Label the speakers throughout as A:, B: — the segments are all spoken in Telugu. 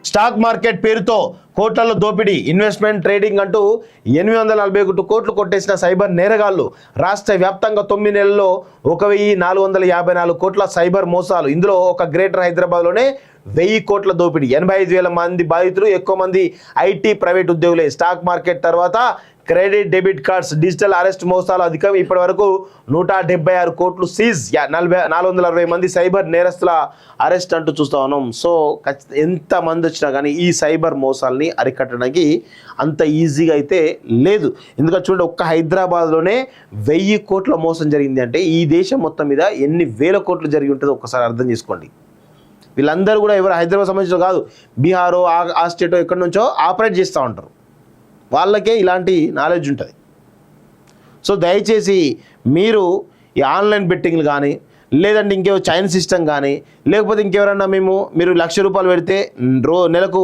A: స్టాక్ మార్కెట్ పేరుతో కోట్లలో దోపిడీ, ఇన్వెస్ట్మెంట్ ట్రేడింగ్ అంటూ 841 కోట్లు కొట్టేసిన సైబర్ నేరగాళ్లు. రాష్ట్ర వ్యాప్తంగా 9 నెలల్లో 1454 కోట్ల సైబర్ మోసాలు. ఇందులో ఒక గ్రేటర్ హైదరాబాద్లోనే 1000 కోట్ల దోపిడీ, 85,000 మంది బాధితులు, ఎక్కువ మంది ఐటీ ప్రైవేట్ ఉద్యోగులే. స్టాక్ మార్కెట్ తర్వాత credit debit cards, digital arrest మోసాలు అధికం. ఇప్పటి వరకు 176 కోట్లు సీజ్, 460 మంది సైబర్ నేరస్తుల అరెస్ట్ అంటూ చూస్తూ ఉన్నాం. సో ఎంత మంది వచ్చినా కానీ ఈ సైబర్ మోసాలని అరికట్టడానికి అంత ఈజీగా అయితే లేదు. ఎందుకంటే చూడండి, ఒక్క హైదరాబాద్లోనే 1000 కోట్ల మోసం జరిగింది అంటే ఈ దేశం మొత్తం మీద ఎన్ని వేల కోట్లు జరిగి ఉంటుందో ఒక్కసారి అర్థం చేసుకోండి. వీళ్ళందరూ కూడా ఎవరు హైదరాబాద్ సంబంధించిన కాదు, బీహారో ఆ స్టేటో ఎక్కడి నుంచో ఆపరేట్ చేస్తూ ఉంటారు. వాళ్ళకే ఇలాంటి నాలెడ్జ్ ఉంటుంది. సో దయచేసి మీరు ఈ ఆన్లైన్ బెట్టింగ్లు కానీ, లేదంటే ఇంకేవో చైన్ సిస్టమ్ కానీ, లేకపోతే ఇంకెవరన్నా మీరు ₹1,00,000 పెడితే నెలకు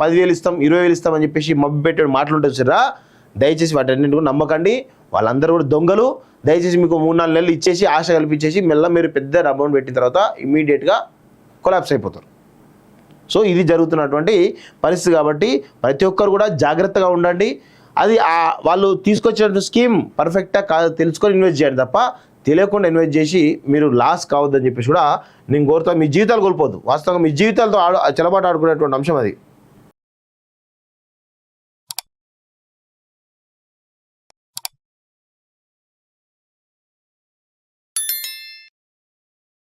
A: 10,000 ఇస్తాం, 20,000 ఇస్తాం అని చెప్పేసి మబ్బు పెట్టే మాటలు ఉంటుంది సరే, దయచేసి వాటన్నింటి కూడా నమ్మకండి. వాళ్ళందరూ కూడా దొంగలు. దయచేసి మీకు 3-4 నెలలు ఇచ్చేసి ఆశ కల్పించేసి మెల్ల మీరు పెద్ద అమౌంట్ పెట్టిన తర్వాత ఇమీడియట్గా కొలాప్స్ అయిపోతారు. సో ఇది జరుగుతున్నటువంటి పరిస్థితి కాబట్టి ప్రతి ఒక్కరు కూడా జాగ్రత్తగా ఉండండి. అది వాళ్ళు తీసుకొచ్చిన స్కీమ్ పర్ఫెక్టా కాదు తెలుసుకొని ఇన్వెస్ట్ చేయండి తప్ప తెలియకుండా ఇన్వెస్ట్ చేసి మీరు లాస్ కావద్దని చెప్పేసి కూడా నేను కోరుతాను. మీ జీవితాలు కోల్పోద్దు. వాస్తవంగా మీ జీవితాలతో చెలబాటు ఆడుకునేటువంటి అంశం అది.